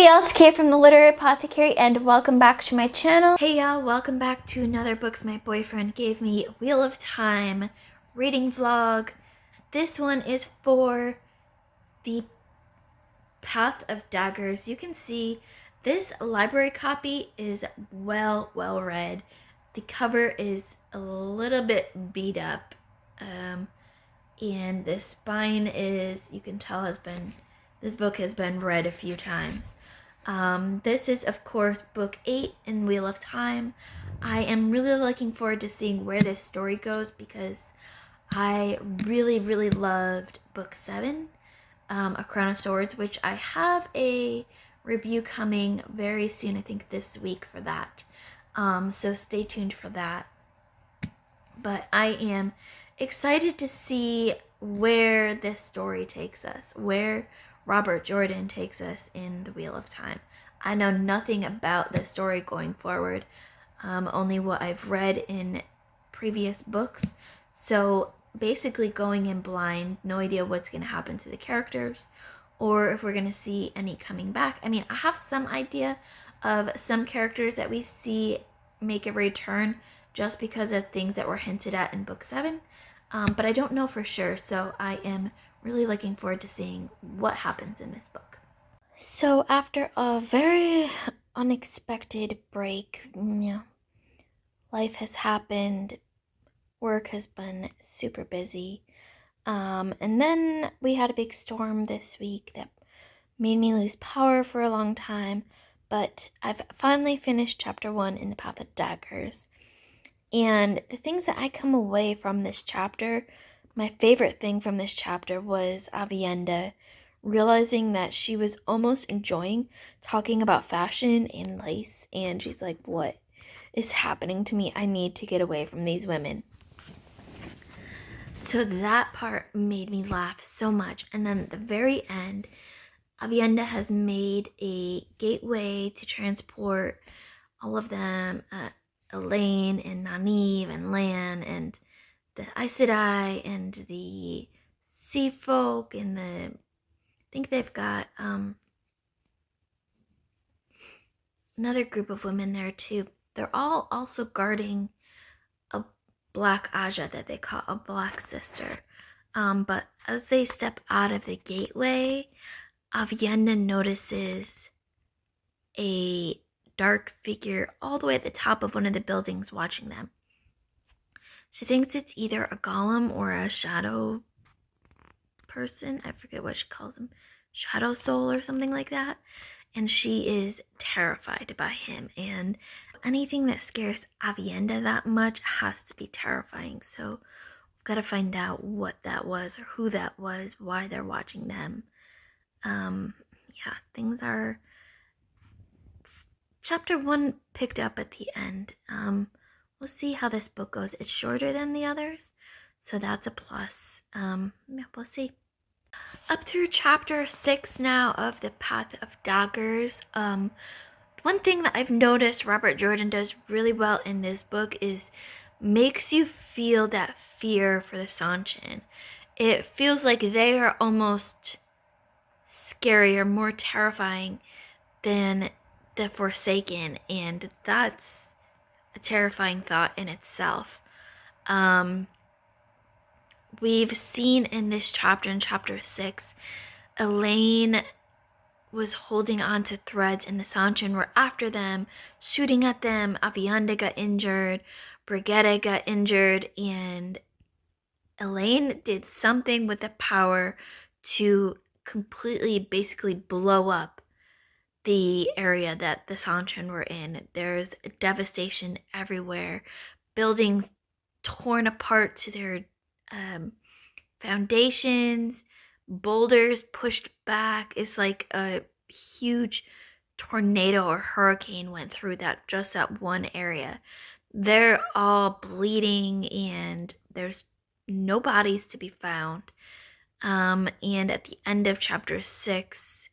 y'all, it's Kate from the Literary Apothecary, and welcome back to my channel. Hey y'all, welcome back to another Books My Boyfriend Gave Me Wheel of Time reading vlog. This one is for the Path of Daggers. You can see this library copy is well read. The cover is a little bit beat up, and the spine is, you can tell, this book has been read a few times. This is, of course, book 8 in Wheel of Time. I am really looking forward to seeing where this story goes because I really loved book 7, A Crown of Swords, which I have a review coming very soon, I think this week, for that. So stay tuned for that. But I am excited to see where this story takes us, where Robert Jordan takes us in the Wheel of Time. I know nothing about the story going forward, only what I've read in previous books. So basically going in blind, no idea what's going to happen to the characters or if we're going to see any coming back. I mean, I have some idea of some characters that we see make a return just because of things that were hinted at in book 7. But I don't know for sure, so I am really looking forward to seeing what happens in this book. So after a very unexpected break, life has happened, work has been super busy, and then we had a big storm this week that made me lose power for a long time, but I've finally finished chapter 1 in the Path of Daggers. And the things that I come away from this chapter, my favorite thing from this chapter was Avienda realizing that she was almost enjoying talking about fashion and lace, and she's like, what is happening to me? I need to get away from these women. So that part made me laugh so much. And then at the very end, Avienda has made a gateway to transport all of them, Elaine and Nynaeve and Lan and the Aes Sedai and the Sea Folk and I think they've got another group of women there too. They're all also guarding a black Aja that they call a black sister. But as they step out of the gateway, Avienda notices a dark figure all the way at the top of one of the buildings watching them. She thinks it's either a golem or a shadow person. I forget what she calls him. Shadow soul or something like that. And she is terrified by him. And anything that scares Avienda that much has to be terrifying. So we've got to find out what that was or who that was, why they're watching them. Things are... Chapter 1 picked up at the end. We'll see how this book goes. It's shorter than the others, so that's a plus. We'll see. Up through chapter 6 now of the Path of Daggers. One thing that I've noticed Robert Jordan does really well in this book is makes you feel that fear for the Seanchan. It feels like they are almost scarier, more terrifying than the Forsaken, and that's a terrifying thought in itself. We've seen in this chapter, in chapter 6, Elaine was holding on to threads and the Seanchan were after them, shooting at them. Avienda got injured, Brigitte got injured, and Elaine did something with the power to completely basically blow up the area that the Seanchan were in. There's devastation everywhere. Buildings torn apart to their foundations, boulders pushed back. It's like a huge tornado or hurricane went through just that one area. They're all bleeding and there's no bodies to be found. And at the end of chapter 6,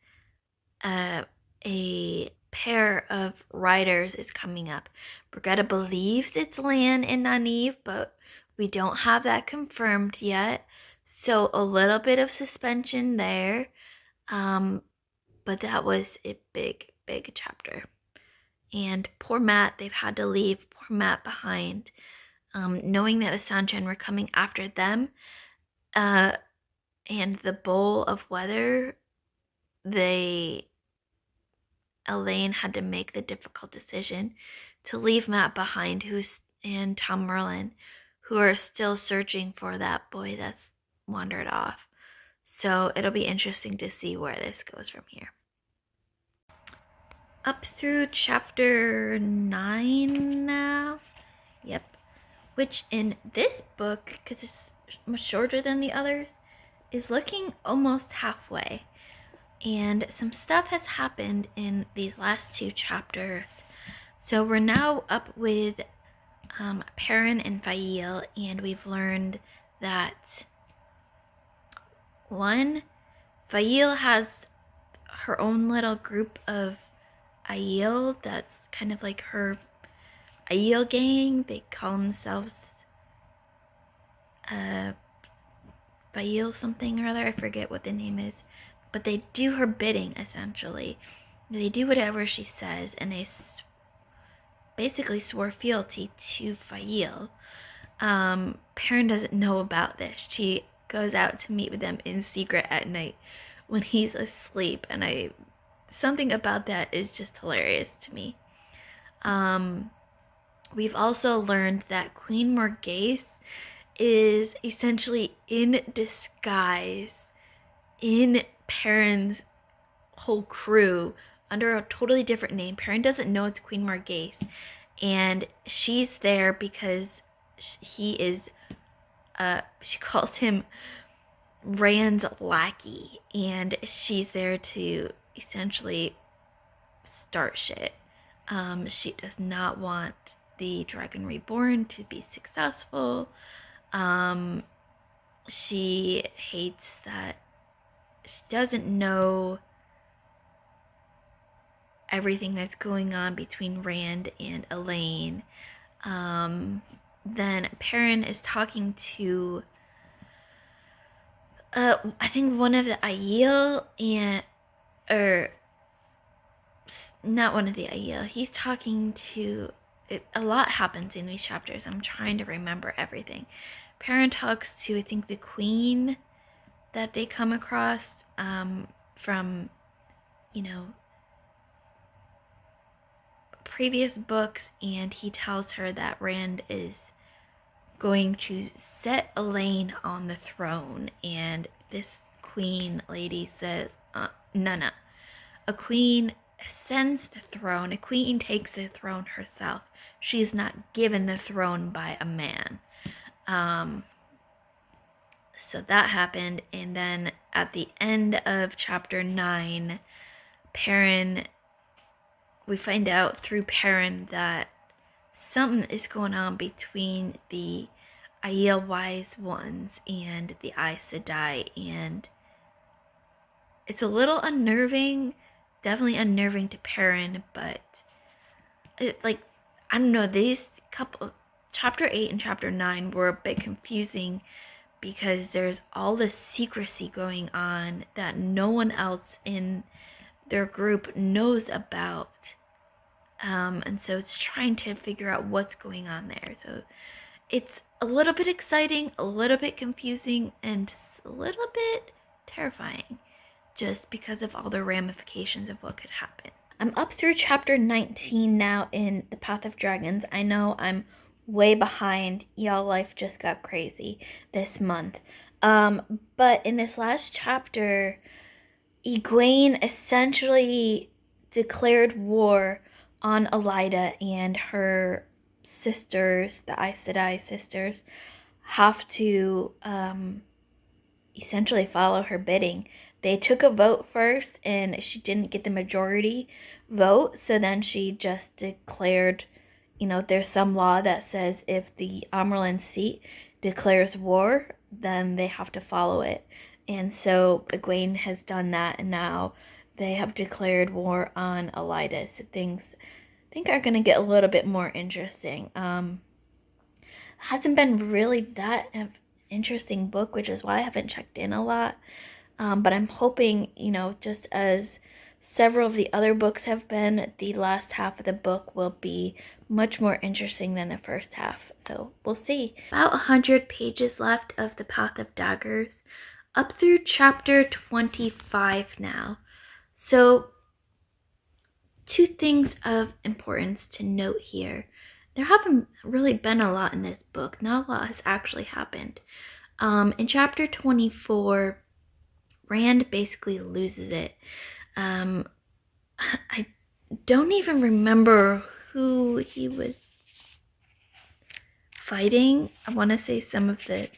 a pair of riders is coming up. Brigitte believes it's Lan and Nynaeve, but we don't have that confirmed yet. So a little bit of suspension there. but that was a big, big chapter. And poor Matt, they've had to leave poor Matt behind, knowing that the Sunshine were coming after them, and the bowl of weather, Elaine had to make the difficult decision to leave Matt behind, and Tom Merlin, who are still searching for that boy that's wandered off. So it'll be interesting to see where this goes from here. Up through chapter 9 now. Yep. Which in this book, because it's much shorter than the others, is looking almost halfway. And some stuff has happened in these last 2 chapters. So we're now up with Perrin and Fail, and we've learned that Fail has her own little group of Aiel that's kind of like her Aiel gang. They call themselves Fail something or other. I forget what the name is. But they do her bidding, essentially. They do whatever she says, and they basically swore fealty to Fail. Perrin doesn't know about this. She goes out to meet with them in secret at night when he's asleep, and something about that is just hilarious to me. We've also learned that Queen Morghese is essentially in disguise in Perrin's whole crew under a totally different name. Perrin doesn't know it's Queen Morghese, and she's there because he is she calls him Rand's lackey, and she's there to essentially start shit. She does not want the Dragon Reborn to be successful. She hates that she doesn't know everything that's going on between Rand and Elaine. Then Perrin is talking to I think one of the Aiel, or not one of the Aiel. He's talking to a lot happens in these chapters. I'm trying to remember everything. Perrin talks to, I think, the queen that they come across from, previous books, and he tells her that Rand is going to set Elaine on the throne, and this queen lady says, no. A queen ascends the throne. A queen takes the throne herself. She's not given the throne by a man. So that happened, and then at the end of chapter 9, we find out through Perrin that something is going on between the Aiel Wise Ones and the Aes Sedai, and it's a little unnerving, definitely unnerving to Perrin, but I don't know, these couple, chapter 8 and chapter 9 were a bit confusing because there's all this secrecy going on that no one else in their group knows about. And so it's trying to figure out what's going on there. So it's a little bit exciting, a little bit confusing, and a little bit terrifying just because of all the ramifications of what could happen. I'm up through chapter 19 now in the Path of Dragons. I know I'm way behind. Y'all, life just got crazy this month. But in this last chapter, Egwene essentially declared war on Elida, and her sisters, the Aes Sedai sisters, have to essentially follow her bidding. They took a vote first, and she didn't get the majority vote, so then she just declared, there's some law that says if the Amerlin seat declares war, then they have to follow it. And so Egwene has done that, and now they have declared war on Elida. So things, I think, are going to get a little bit more interesting. Hasn't been really that interesting book, which is why I haven't checked in a lot. But I'm hoping, just as several of the other books have been, the last half of the book will be much more interesting than the first half. So we'll see. About 100 pages left of the Path of Daggers, up through chapter 25 now. So 2 things of importance to note here. There haven't really been a lot in this book. Not a lot has actually happened. In chapter 24, Rand basically loses it. I don't even remember who he was fighting. I want to say some of the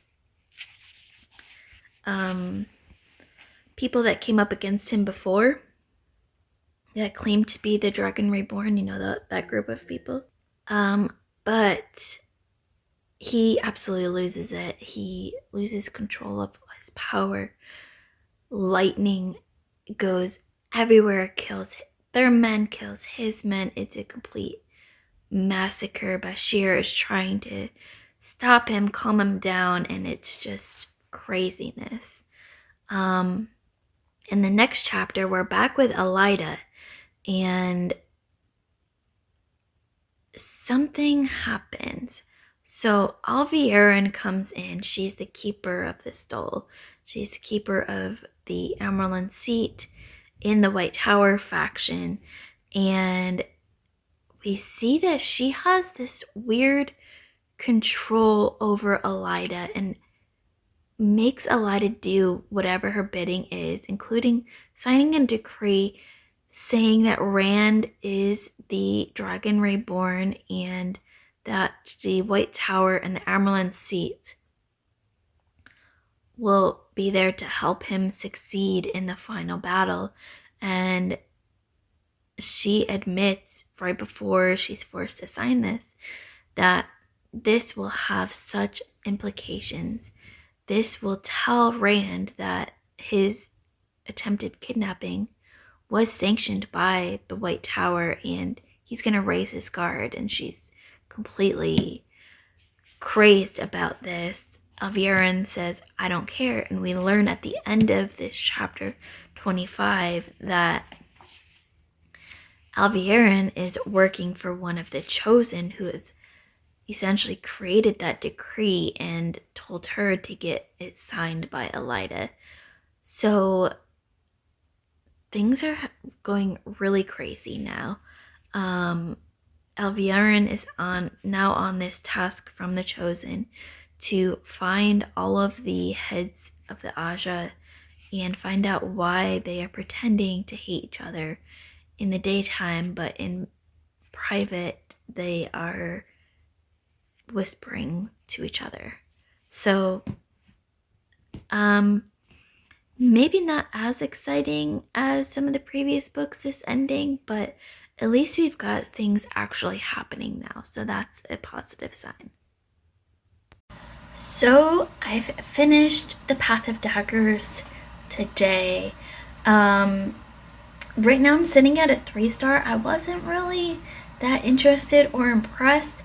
people that came up against him before that claimed to be the Dragon Reborn, that group of people. But he absolutely loses it. He loses control of his power. Lightning goes everywhere, kills their men, kills his men. It's a complete massacre. Bashir is trying to stop him, calm him down, and it's just craziness. In the next chapter, we're back with Elida, and something happens. So Alviarin comes in. She's the keeper of the stole. She's the keeper of the Amerlin seat in the White Tower faction. And we see that she has this weird control over Elida and makes Elida do whatever her bidding is, including signing a decree saying that Rand is the Dragon Reborn and that the White Tower and the Amerlin seat will be there to help him succeed in the final battle. And she admits right before she's forced to sign this that this will have such implications. This will tell Rand that his attempted kidnapping was sanctioned by the White Tower and he's going to raise his guard. And she's completely crazed about this. Alviarin says, I don't care. And we learn at the end of this chapter 25 that Alviarin is working for one of the Chosen who has essentially created that decree and told her to get it signed by Elida. So things are going really crazy now. Alviarin is now on this task from the Chosen to find all of the heads of the Aja and find out why they are pretending to hate each other in the daytime, but in private they are whispering to each other. So maybe not as exciting as some of the previous books, this ending, but at least we've got things actually happening now, so that's a positive sign. So I've finished the Path of Daggers today. Right now I'm sitting at a 3-star. I wasn't really that interested or impressed.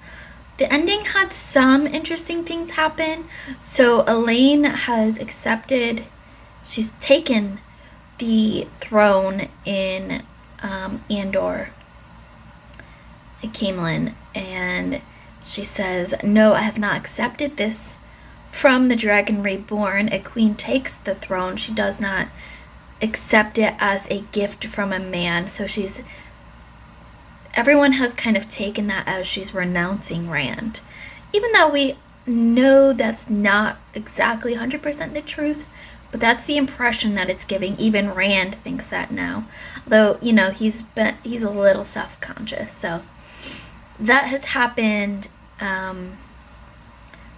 The ending had some interesting things happen. So Elaine has accepted, she's taken the throne in Andor, Camelin, and she says, no, I have not accepted this from the Dragon Reborn. A queen takes the throne. She does not accept it as a gift from a man. So everyone has kind of taken that as she's renouncing Rand. Even though we know that's not exactly 100% the truth, but that's the impression that it's giving. Even Rand thinks that now. Though, he's a little self-conscious. So that has happened.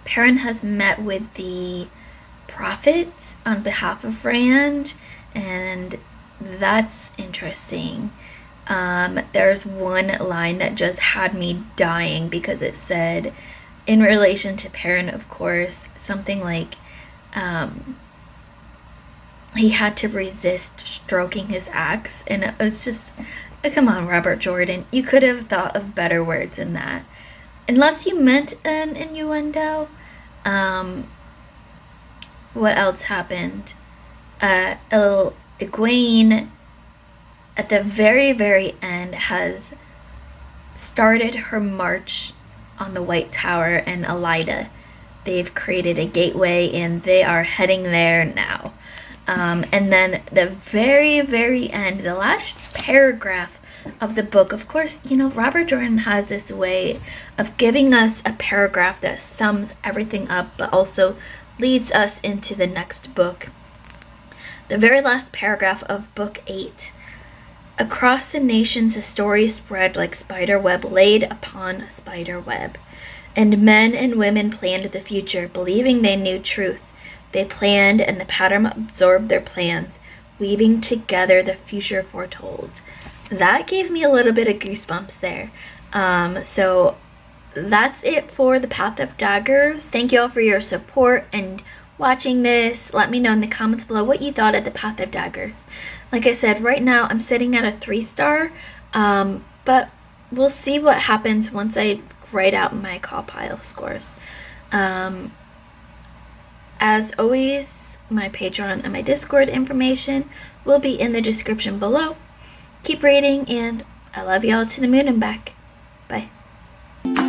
Perrin has met with the prophets on behalf of Rand, and that's interesting. There's one line that just had me dying because it said, in relation to Perrin, of course, something like he had to resist stroking his axe, and it was just, come on, Robert Jordan, you could have thought of better words than that. Unless you meant an innuendo. What else happened? Egwene at the very, very end, has started her march on the White Tower and Elida. They've created a gateway and they are heading there now. And then the very, very end, the last paragraph of the book, of course, you know, Robert Jordan has this way of giving us a paragraph that sums everything up, but also leads us into the next book. The very last paragraph of book 8. Across the nations a story spread like spider web laid upon spider web. And men and women planned the future, believing they knew truth. They planned, and the pattern absorbed their plans, weaving together the future foretold. That gave me a little bit of goosebumps there. So that's it for the Path of Daggers. Thank you all for your support and watching this. Let me know in the comments below what you thought of the Path of Daggers. Like I said, right now I'm sitting at a 3-star, but we'll see what happens once I write out my call pile scores. As always, my Patreon and my Discord information will be in the description below. Keep reading, and I love y'all to the moon and back. Bye.